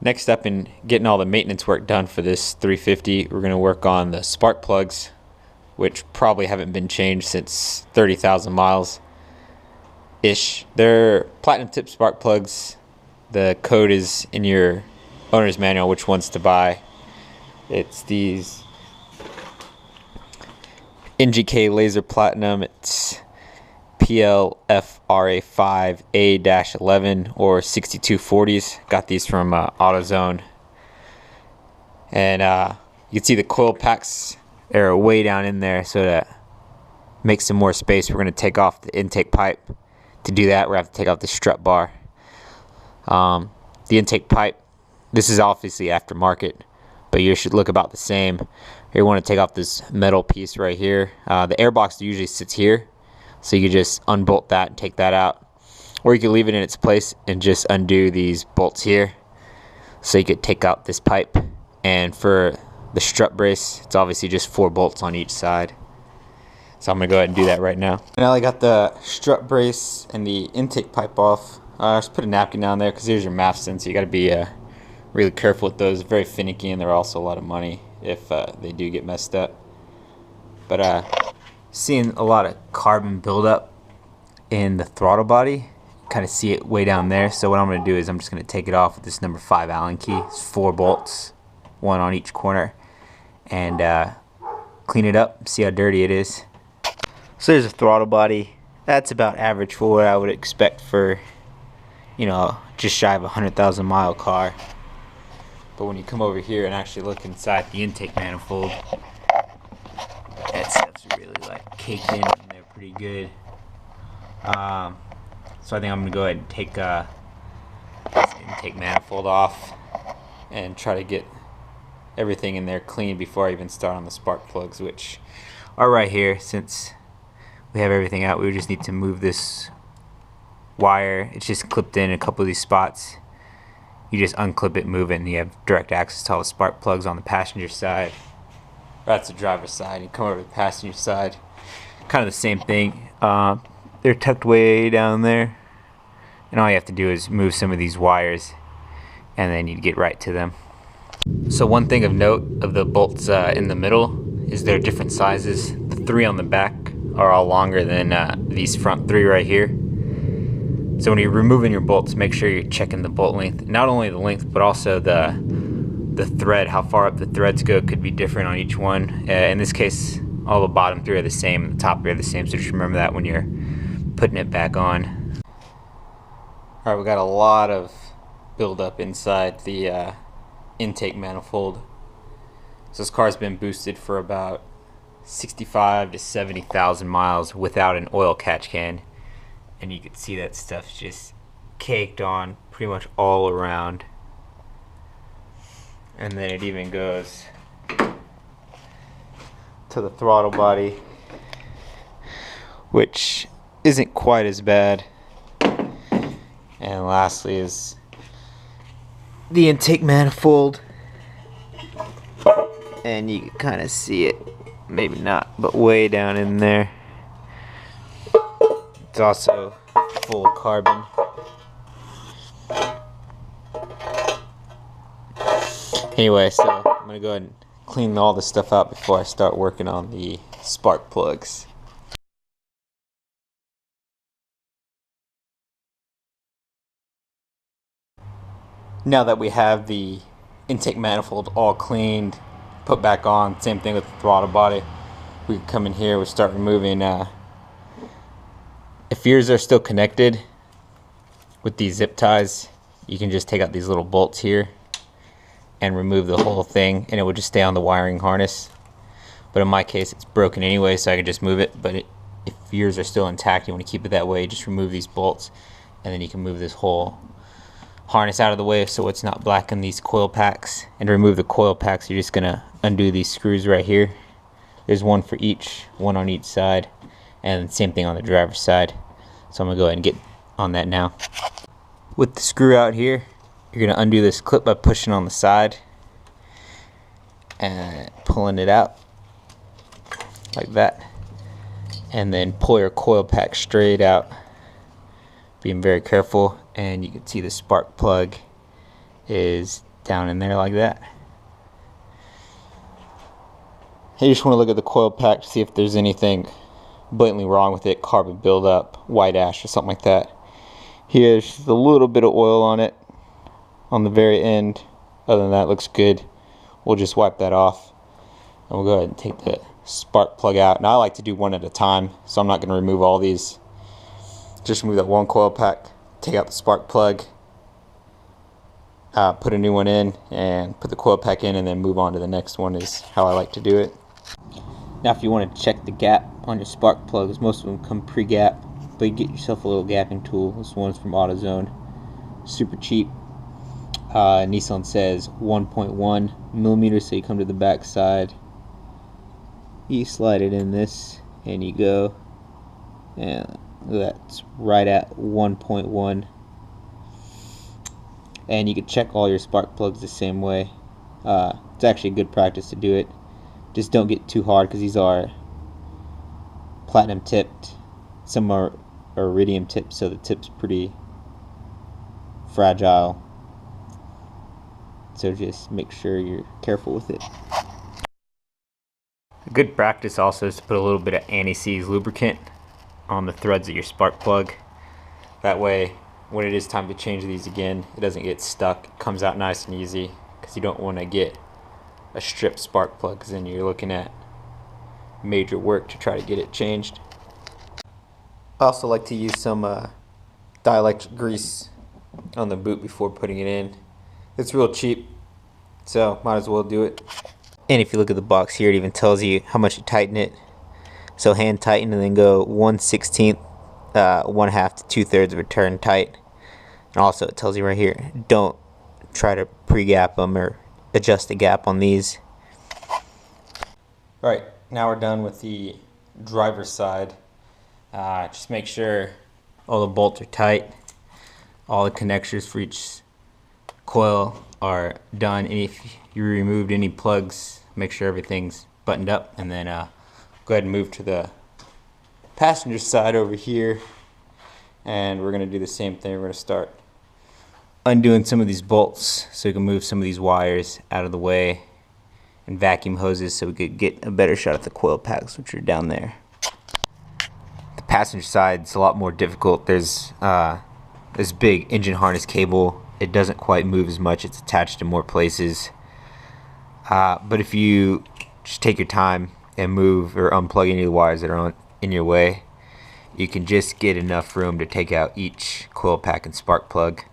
Next up in getting all the maintenance work done for this 350, we're going to work on the spark plugs, which probably haven't been changed since 30,000 miles ish. They're platinum tip spark plugs. The code is in your owner's manual which ones to buy. It's these NGK laser platinum. It's PLFRA5A-11 or 6240s. Got these from AutoZone. And you can see the coil packs are way down in there, so to make some more space, we're going to take off the intake pipe. To do that, we're going to have to take off the strut bar. The intake pipe, this is obviously aftermarket, but you should look about the same. You want to take off this metal piece right here. The air box usually sits here, so you can just unbolt that and take that out. Or you can leave it in its place and just undo these bolts here. So you could take out this pipe. And for the strut brace, it's obviously just 4 bolts on each side. So I'm going to go ahead and do that right now. Now I got the strut brace and the intake pipe off. Just put a napkin down there because here's your mafson, so you got to be really careful with those. Very finicky, and they're also a lot of money if they do get messed up. But seeing a lot of carbon buildup in the throttle body, kind of see it way down there. So what I'm going to do is I'm just going to take it off with this number 5 Allen key. It's 4 bolts, 1 on each corner, and clean it up, see how dirty it is. So there's a throttle body. That's about average for what I would expect for, you know, just shy of a 100,000 mile car. But when you come over here and actually look inside the intake manifold, that stuff's really like caked in there pretty good. So I think I'm gonna go ahead and take this intake manifold off and try to get everything in there clean before I even start on the spark plugs, which are right here. Since we have everything out, we just need to move this wire. It's just clipped in a couple of these spots. You just unclip it, move it, and you have direct access to all the spark plugs on the passenger side. That's the driver's side. You come over to the passenger side, kind of the same thing. They're tucked way down there, and all you have to do is move some of these wires, and then you get right to them. So one thing of note of the bolts in the middle is they're different sizes. The 3 on the back are all longer than these front 3 right here. So when you're removing your bolts, make sure you're checking the bolt length. Not only the length, but also the thread, how far up the threads go could be different on each one. In this case, all the bottom 3 are the same and the top 3 are the same, so just remember that when you're putting it back on. Alright, we got a lot of buildup inside the intake manifold. So this car's been boosted for about 65 to 70,000 miles without an oil catch can. And you can see that stuff's just caked on pretty much all around. And then it even goes to the throttle body, which isn't quite as bad. And lastly is the intake manifold. And you can kind of see it, maybe not, but way down in there. It's also full of carbon. Anyway, so I'm going to go ahead and clean all this stuff out before I start working on the spark plugs. Now that we have the intake manifold all cleaned, put back on, same thing with the throttle body, we can come in here, we start removing if yours are still connected with these zip ties, you can just take out these little bolts here and remove the whole thing, and it would just stay on the wiring harness. But in my case, it's broken anyway, so I can just move it. But if yours are still intact, you want to keep it that way, just remove these bolts, and then you can move this whole harness out of the way so it's not blacking these coil packs. And to remove the coil packs, you're just going to undo these screws right here. There's one for each, one on each side, and same thing on the driver's side. So I'm going to go ahead and get on that now. With the screw out here, you're going to undo this clip by pushing on the side and pulling it out like that, and then pull your coil pack straight out, being very careful. And you can see the spark plug is down in there like that. You just want to look at the coil pack to see if there's anything blatantly wrong with it, carbon buildup, white ash, or something like that. Here's just a little bit of oil on it on the very end. Other than that, it looks good. We'll just wipe that off, and we'll go ahead and take the spark plug out. Now I like to do one at a time, so I'm not going to remove all these. Just remove that one coil pack, take out the spark plug, put a new one in, and put the coil pack in, and then move on to the next one is how I like to do it. Now if you want to check the gap on your spark plugs, most of them come pre-gap, but you get yourself a little gapping tool. This one's from AutoZone, super cheap. Nissan says 1.1 millimeters, so you come to the back side, you slide it in this, and you go, and that's right at 1.1. And you can check all your spark plugs the same way. It's actually a good practice to do it. Just don't get too hard, because these are platinum tipped. Some are iridium tipped, so the tip's pretty fragile. So just make sure you're careful with it. A good practice also is to put a little bit of anti-seize lubricant on the threads of your spark plug. That way, when it is time to change these again, it doesn't get stuck. It comes out nice and easy, because you don't want to get a stripped spark plug, because then you're looking at major work to try to get it changed. I also like to use some dielectric grease on the boot before putting it in. It's real cheap, so might as well do it. And if you look at the box here, it even tells you how much you tighten it. So hand tighten, and then go 1/16, 1/2 to 2/3 of a turn tight. And also it tells you right here, don't try to pre-gap them or adjust the gap on these. Right, now we're done with the driver's side. Just make sure all the bolts are tight, all the connectors for each coil are done, and if you removed any plugs, make sure everything's buttoned up, and then go ahead and move to the passenger side over here, and we're going to do the same thing. We're going to start undoing some of these bolts so we can move some of these wires out of the way, and vacuum hoses so we could get a better shot at the coil packs, which are down there. The passenger side's a lot more difficult. There's this big engine harness cable. It doesn't quite move as much. It's attached to more places. But if you just take your time and move or unplug any of the wires that are in your way, you can just get enough room to take out each coil pack and spark plug.